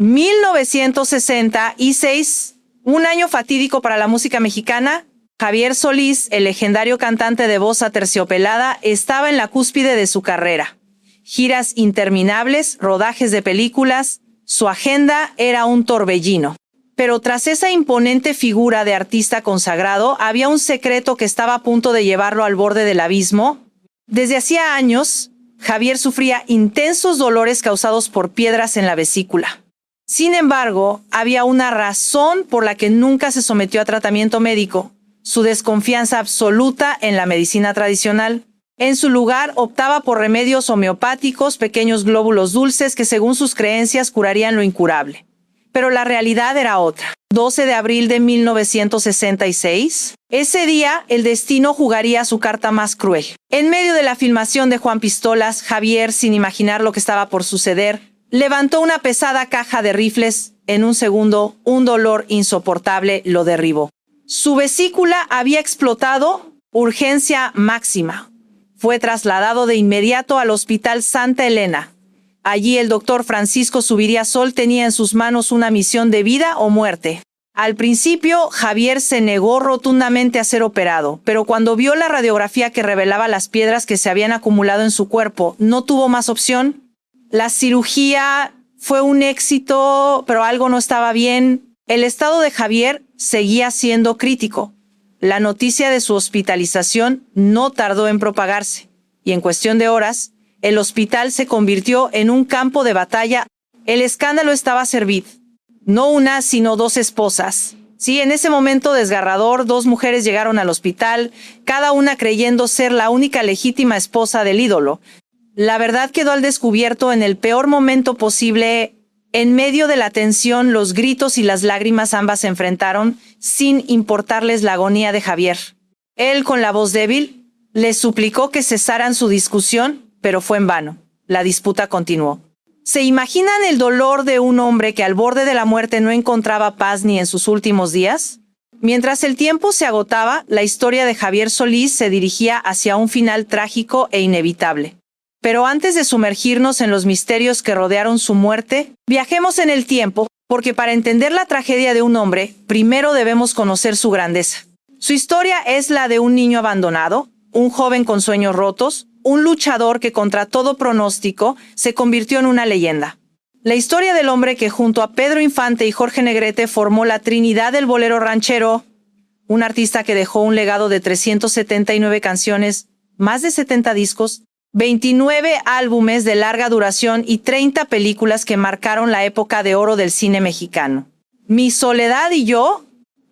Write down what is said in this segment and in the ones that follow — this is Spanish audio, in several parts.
1966, un año fatídico para la música mexicana. Javier Solís, el legendario cantante de voz aterciopelada, estaba en la cúspide de su carrera. Giras interminables, rodajes de películas, su agenda era un torbellino. Pero tras esa imponente figura de artista consagrado, había un secreto que estaba a punto de llevarlo al borde del abismo. Desde hacía años, Javier sufría intensos dolores causados por piedras en la vesícula. Sin embargo, había una razón por la que nunca se sometió a tratamiento médico: su desconfianza absoluta en la medicina tradicional. En su lugar, optaba por remedios homeopáticos, pequeños glóbulos dulces que según sus creencias curarían lo incurable. Pero la realidad era otra. 12 de abril de 1966. Ese día, el destino jugaría su carta más cruel. En medio de la filmación de Juan Pistolas, Javier, sin imaginar lo que estaba por suceder, levantó una pesada caja de rifles. En un segundo, un dolor insoportable lo derribó. Su vesícula había explotado. Urgencia máxima. Fue trasladado de inmediato al Hospital Santa Elena. Allí el doctor Francisco Zuviría Sol tenía en sus manos una misión de vida o muerte. Al principio, Javier se negó rotundamente a ser operado, pero cuando vio la radiografía que revelaba las piedras que se habían acumulado en su cuerpo, no tuvo más opción. La cirugía fue un éxito, pero algo no estaba bien. El estado de Javier seguía siendo crítico. La noticia de su hospitalización no tardó en propagarse, y en cuestión de horas, el hospital se convirtió en un campo de batalla. El escándalo estaba servido. No una, sino dos esposas. Sí, en ese momento desgarrador, dos mujeres llegaron al hospital, cada una creyendo ser la única legítima esposa del ídolo. La verdad quedó al descubierto en el peor momento posible. En medio de la tensión, los gritos y las lágrimas ambas se enfrentaron, sin importarles la agonía de Javier. Él, con la voz débil, les suplicó que cesaran su discusión, pero fue en vano. La disputa continuó. ¿Se imaginan el dolor de un hombre que al borde de la muerte no encontraba paz ni en sus últimos días? Mientras el tiempo se agotaba, la historia de Javier Solís se dirigía hacia un final trágico e inevitable. Pero antes de sumergirnos en los misterios que rodearon su muerte, viajemos en el tiempo, porque para entender la tragedia de un hombre, primero debemos conocer su grandeza. Su historia es la de un niño abandonado, un joven con sueños rotos, un luchador que contra todo pronóstico se convirtió en una leyenda. La historia del hombre que junto a Pedro Infante y Jorge Negrete formó la Trinidad del bolero ranchero, un artista que dejó un legado de 379 canciones, más de 70 discos, 29 álbumes de larga duración y 30 películas que marcaron la época de oro del cine mexicano. Mi soledad y yo,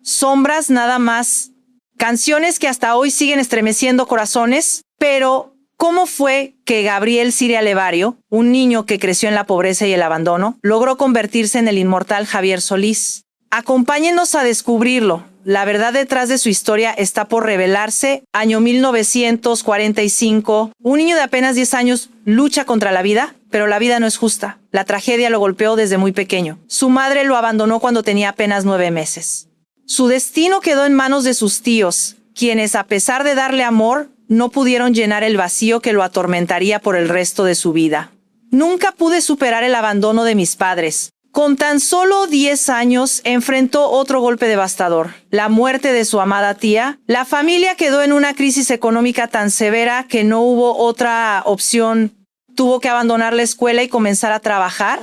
sombras nada más, canciones que hasta hoy siguen estremeciendo corazones, pero ¿cómo fue que Gabriel Siria Levario, un niño que creció en la pobreza y el abandono, logró convertirse en el inmortal Javier Solís? Acompáñenos a descubrirlo. La verdad detrás de su historia está por revelarse. Año 1945. Un niño de apenas 10 años lucha contra la vida, pero la vida no es justa. La tragedia lo golpeó desde muy pequeño. Su madre lo abandonó cuando tenía apenas 9 meses. Su destino quedó en manos de sus tíos, quienes, a pesar de darle amor, no pudieron llenar el vacío que lo atormentaría por el resto de su vida. Nunca pude superar el abandono de mis padres. Con tan solo 10 años enfrentó otro golpe devastador, la muerte de su amada tía. La familia quedó en una crisis económica tan severa que no hubo otra opción. Tuvo que abandonar la escuela y comenzar a trabajar.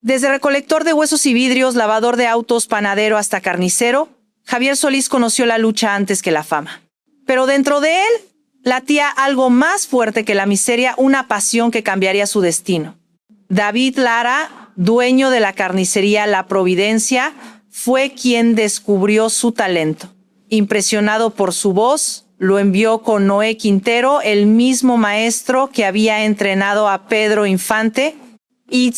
Desde recolector de huesos y vidrios, lavador de autos, panadero hasta carnicero, Javier Solís conoció la lucha antes que la fama. Pero dentro de él latía algo más fuerte que la miseria, una pasión que cambiaría su destino. David Lara, dueño de la carnicería La Providencia, fue quien descubrió su talento. Impresionado por su voz, lo envió con Noé Quintero, el mismo maestro que había entrenado a Pedro Infante, y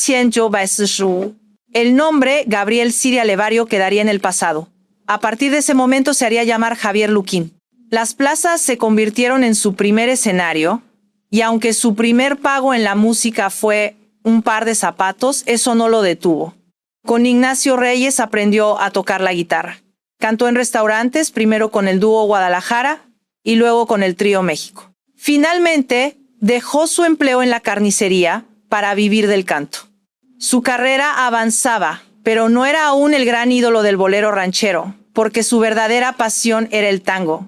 el nombre Gabriel Siria Levario quedaría en el pasado. A partir de ese momento se haría llamar Javier Luquín. Las plazas se convirtieron en su primer escenario, y aunque su primer pago en la música fue un par de zapatos, eso no lo detuvo. Con Ignacio Reyes aprendió a tocar la guitarra. Cantó en restaurantes, primero con el dúo Guadalajara y luego con el Trío México. Finalmente, dejó su empleo en la carnicería para vivir del canto. Su carrera avanzaba pero no era aún el gran ídolo del bolero ranchero, porque su verdadera pasión era el tango.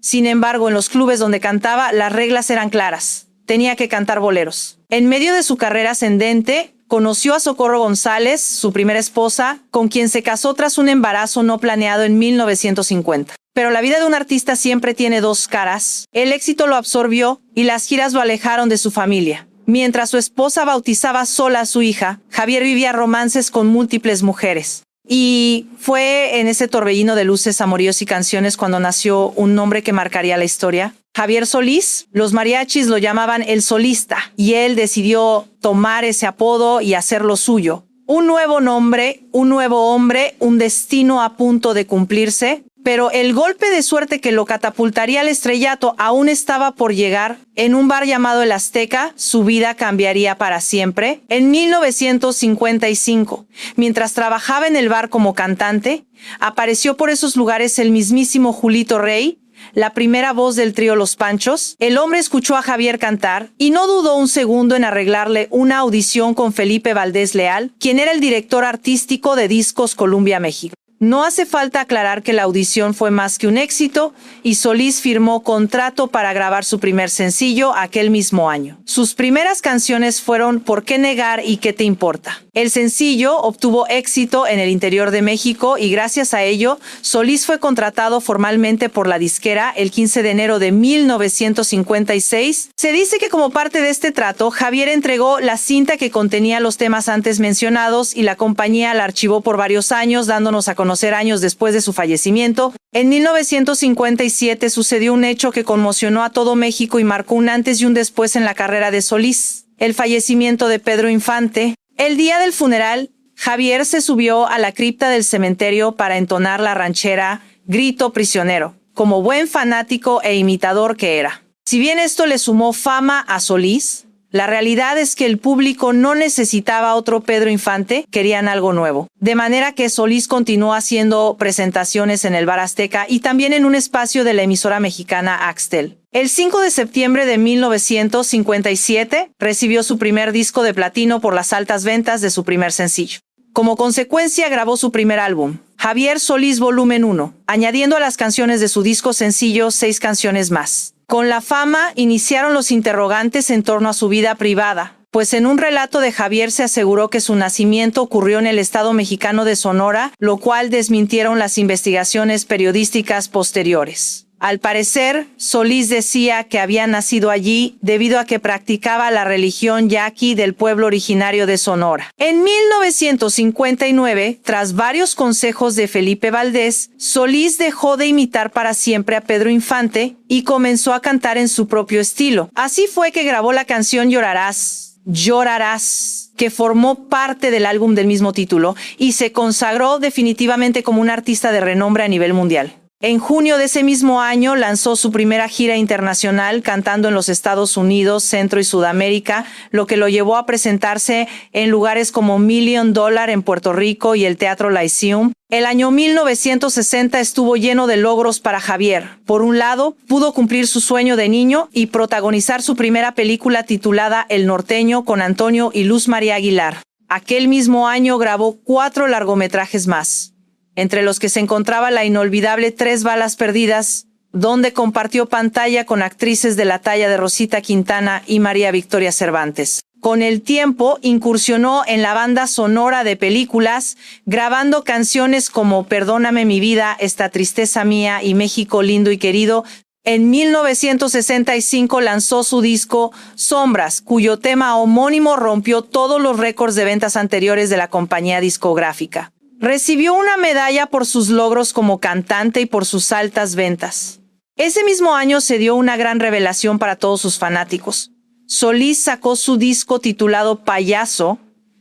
Sin embargo, en los clubes donde cantaba, las reglas eran claras. Tenía que cantar boleros. En medio de su carrera ascendente, conoció a Socorro González, su primera esposa, con quien se casó tras un embarazo no planeado en 1950. Pero la vida de un artista siempre tiene dos caras. El éxito lo absorbió y las giras lo alejaron de su familia. Mientras su esposa bautizaba sola a su hija, Javier vivía romances con múltiples mujeres. Y fue en ese torbellino de luces, amoríos y canciones cuando nació un nombre que marcaría la historia. Javier Solís, los mariachis lo llamaban el solista, y él decidió tomar ese apodo y hacerlo suyo. Un nuevo nombre, un nuevo hombre, un destino a punto de cumplirse, pero el golpe de suerte que lo catapultaría al estrellato aún estaba por llegar. En un bar llamado El Azteca, su vida cambiaría para siempre. En 1955, mientras trabajaba en el bar como cantante, apareció por esos lugares el mismísimo Julito Rey, la primera voz del trío Los Panchos. El hombre escuchó a Javier cantar y no dudó un segundo en arreglarle una audición con Felipe Valdés Leal, quien era el director artístico de Discos Columbia México. No hace falta aclarar que la audición fue más que un éxito y Solís firmó contrato para grabar su primer sencillo aquel mismo año. Sus primeras canciones fueron ¿Por qué negar y qué te importa? El sencillo obtuvo éxito en el interior de México y gracias a ello, Solís fue contratado formalmente por la disquera el 15 de enero de 1956. Se dice que como parte de este trato, Javier entregó la cinta que contenía los temas antes mencionados y la compañía la archivó por varios años, dándonos a conocer años después de su fallecimiento. En 1957 sucedió un hecho que conmocionó a todo México y marcó un antes y un después en la carrera de Solís: el fallecimiento de Pedro Infante. El día del funeral, Javier se subió a la cripta del cementerio para entonar la ranchera Grito Prisionero, como buen fanático e imitador que era. Si bien esto le sumó fama a Solís, la realidad es que el público no necesitaba otro Pedro Infante, querían algo nuevo. De manera que Solís continuó haciendo presentaciones en el Bar Azteca y también en un espacio de la emisora mexicana Axtel. El 5 de septiembre de 1957 recibió su primer disco de platino por las altas ventas de su primer sencillo. Como consecuencia, grabó su primer álbum, Javier Solís Volumen 1, añadiendo a las canciones de su disco sencillo 6 canciones más. Con la fama, iniciaron los interrogantes en torno a su vida privada, pues en un relato de Javier se aseguró que su nacimiento ocurrió en el estado mexicano de Sonora, lo cual desmintieron las investigaciones periodísticas posteriores. Al parecer, Solís decía que había nacido allí debido a que practicaba la religión yaqui del pueblo originario de Sonora. En 1959, tras varios consejos de Felipe Valdés, Solís dejó de imitar para siempre a Pedro Infante y comenzó a cantar en su propio estilo. Así fue que grabó la canción Llorarás, Llorarás, que formó parte del álbum del mismo título y se consagró definitivamente como un artista de renombre a nivel mundial. En junio de ese mismo año lanzó su primera gira internacional cantando en los Estados Unidos, Centro y Sudamérica, lo que lo llevó a presentarse en lugares como $1 Million en Puerto Rico y el Teatro Lyceum. El año 1960 estuvo lleno de logros para Javier. Por un lado, pudo cumplir su sueño de niño y protagonizar su primera película titulada El Norteño con Antonio y Luz María Aguilar. Aquel mismo año grabó 4 largometrajes más, entre los que se encontraba la inolvidable 3 balas perdidas, donde compartió pantalla con actrices de la talla de Rosita Quintana y María Victoria Cervantes. Con el tiempo, incursionó en la banda sonora de películas, grabando canciones como Perdóname mi vida, Esta tristeza mía y México lindo y querido. En 1965 lanzó su disco Sombras, cuyo tema homónimo rompió todos los récords de ventas anteriores de la compañía discográfica. Recibió una medalla por sus logros como cantante y por sus altas ventas. Ese mismo año se dio una gran revelación para todos sus fanáticos. Solís sacó su disco titulado Payaso,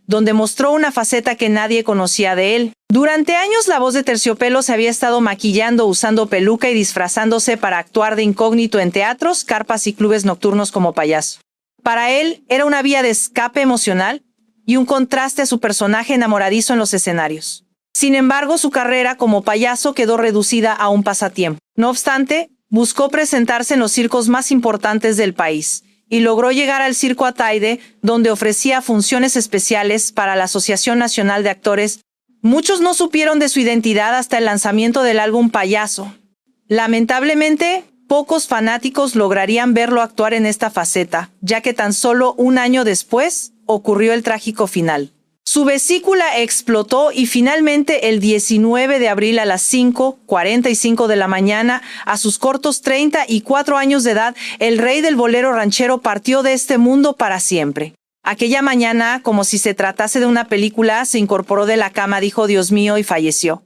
donde mostró una faceta que nadie conocía de él. Durante años la voz de Terciopelo se había estado maquillando, usando peluca y disfrazándose para actuar de incógnito en teatros, carpas y clubes nocturnos como payaso. Para él era una vía de escape emocional y un contraste a su personaje enamoradizo en los escenarios. Sin embargo, su carrera como payaso quedó reducida a un pasatiempo. No obstante, buscó presentarse en los circos más importantes del país y logró llegar al Circo Ataide, donde ofrecía funciones especiales para la Asociación Nacional de Actores. Muchos no supieron de su identidad hasta el lanzamiento del álbum Payaso. Lamentablemente, pocos fanáticos lograrían verlo actuar en esta faceta, ya que tan solo un año después ocurrió el trágico final. Su vesícula explotó y finalmente el 19 de abril a las 5:45 de la mañana, a sus cortos 34 años de edad, el rey del bolero ranchero partió de este mundo para siempre. Aquella mañana, como si se tratase de una película, se incorporó de la cama, dijo "Dios mío" y falleció.